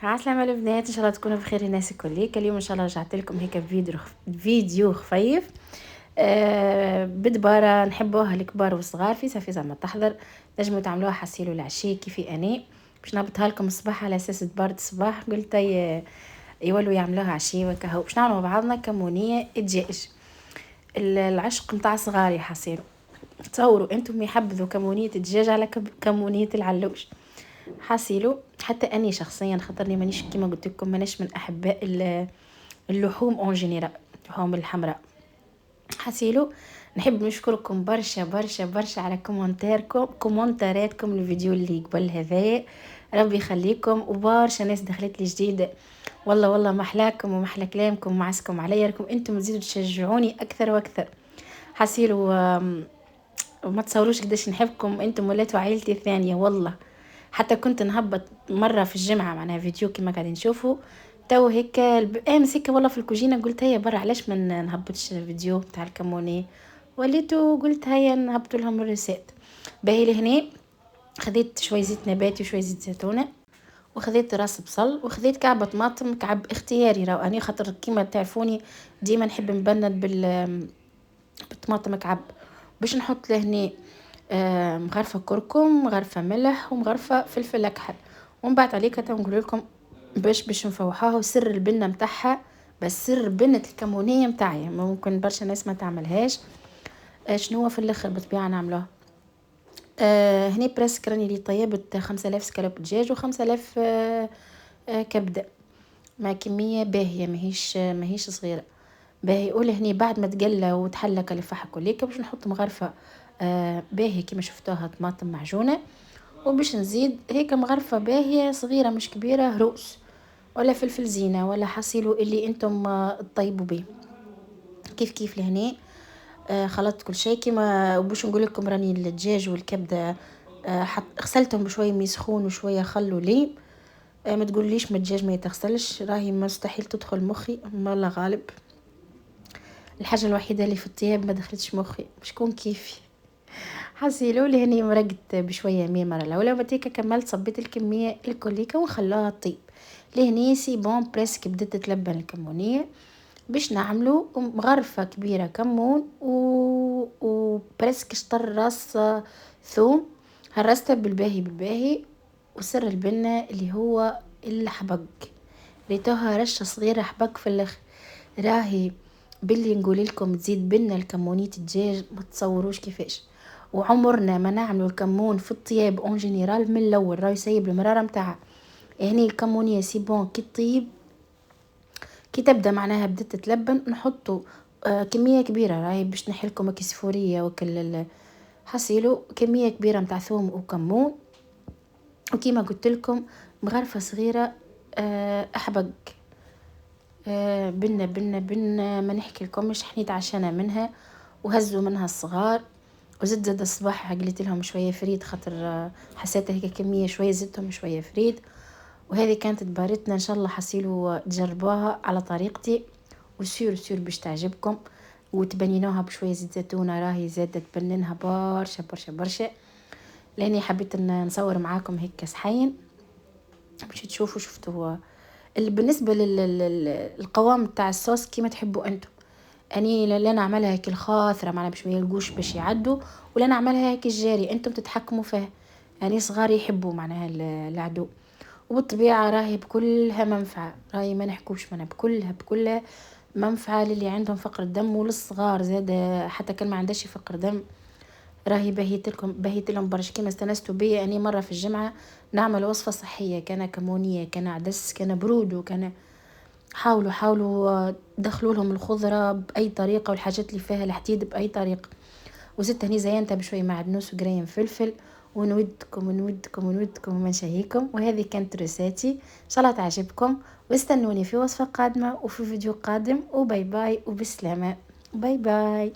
عسلامة البنات، ان شاء الله تكونوا بخير الناس الكل. اليوم ان شاء الله رجعت لكم هيك فيديو خفيف. بدبارة نحبوها الكبار والصغار في صافي زعما تحضر. نجموا تعملوها حسيلو العشي كيفي اني باش نهبطها لكم الصباح على اساس تبارد الصباح. قلت يولوا يعملوها عشي وكهو باش نعملوا مع بعضنا كمونية الدجاج. العشق نتاع صغاري حسيلو. تصوروا انتم يحبذوا كمونية الدجاج على كمونية العلوش. حاسيلو حتى اني شخصيا خاطرني مانيش كيما قلت لكم مانيش من احباء اللحوم اون جينيرال، اللحوم الحمراء. حاسيلو نحب نشكركم برشا برشا برشا على كومنتاراتكم الفيديو اللي قبل هذا. ربي يخليكم، وبرشا ناس دخلت لي جديده. والله محلاكم ومحلى كلامكم ومعسكم عليا، راكم انتم تزيدوا تشجعوني اكثر واكثر. حاسيلو وما تصوروش قداش نحبكم انتم، ولاتوا عائلتي الثانيه والله. حتى كنت نهبط مره في الجمعه معناها فيديو كما قاعدين نشوفوا تو هيك امس هيك والله في الكوجينه قلت هيا برا علاش ما نهبطش فيديو تاع الكموني. وليتو قلت هيا نهبط لهم الريسيت. باهي لهنا خذيت شويه زيت نباتي وشويه زيت زيتونه، وخذيت راس بصل، وخذيت كعبه طماطم، كعب اختياري راهو اني خاطر كيما تعرفوني ديما نحب نبند بالطماطم كعب. باش نحط لهنا مغرفه كركم، مغرفه ملح، ومغرفه فلفل اكحل. ومن بعد عليك تنقول لكم باش نفوحوها. وسر البنه متاعها، بس سر بنه الكمونيه متاعي ممكن برشا ناس ما تعملهاش. شنو في الاخر بالطبيعه نعملوها. هني بريسك راني لي طيبت 5000 سكالوب دجاج و5000 كبده. ما كميه باهيه ماهيش صغيره. باهي قول هني بعد ما تقلى وتحلى كلفحها كليك باش نحط مغرفه باهي كيما شفتوها طماطم معجونه. وباش نزيد هيك مغرفه باهيه صغيره مش كبيره روس، ولا فلفل زينه، ولا حصيلو اللي انتم تطيبوا به كيف لهنا. خلطت كل شيء كيما. وباش نقول لكم راني الدجاج والكبده غسلتهم بشويه مي سخون وشويه خل وليم. ما تقوليش ما الدجاج ما يتغسلش، راهي مستحيل تدخل مخي والله غالب. الحاجه الوحيده اللي في الطياب ما دخلتش مخي شكون كيفي. حسيلو لي هني مرقت بشويه مي المره الاولى، وبعديك كملت صبيت الكميه الكليكه وخلاها طيب. لهني سي بون بريسك بدت تتلبن الكمونيه. باش نعملو مغرفه كبيره كمون وبريسك شطر راس ثوم. هرسته بالباهي. وسر البنه اللي هو الحبق، ريتوها رشه صغيره حبق في الاخر. راهي باللي نقول لكم تزيد بنا الكمونية الدجاج ما تصوروش كيفاش. وعمرنا ما نعملوا الكمون في الطياب اون جينيرال من الاول راهي سايب المراره متاعها. يعني الكمونيه سي بون كي طيب كي تبدا معناها بدت تتلبن نحطوا كميه كبيره. راهي باش نحي لكم كسفوريه وكل حصيلو كميه كبيره متاع ثوم وكمون. وكيما قلت لكم مغرفه صغيره احبق. بنا ما نحكي لكم مش حنيت عشانة منها. وهزوا منها الصغار. وزد الصباح قلت لهم شوية فريد خاطر حسيت هيك كمية شوية زدتهم شوية فريد. وهذه كانت تبارتنا ان شاء الله حصيلوا تجربوها على طريقتي وسير باش تعجبكم. وتبنينوها بشوية زيت زيتونة راهي زادت تبننها برشا برشا برشا. لاني حبيت ان نصور معاكم هيك صحين باش تشوفوا شفتوا بالنسبه للقوام تاع الصوص كيما تحبوا انتم. اني لا نعملها هيك الخاطره معنا باش ما يلقوش باش يعدوا، ولا نعملها هيك الجاري انتم تتحكموا فيها. يعني صغار يحبوا معناها العدو. وبالطبيعه راهي بكلها منفعه، راهي ما نحكوش منها بكلها منفعه للي عندهم فقر الدم وللصغار زاد حتى كان ما عندهش فقر دم. راهي بهيت لهم برش كيما استنستوا بيا اني مره في الجمعه نعمل وصفه صحيه، كان كمونيه، كان عدس، كان برود، وكان حاولوا دخلوا لهم الخضره باي طريقه والحاجات اللي فيها الحديد باي طريقه. وزدت هني زينتها بشويه معدنوس وقريم فلفل. ونودكم ومن شهيكم. وهذه كانت رسالتي ان شاء الله تعجبكم. واستنوني في وصفه قادمه وفي فيديو قادم. وباي باي وبسلامه. باي باي.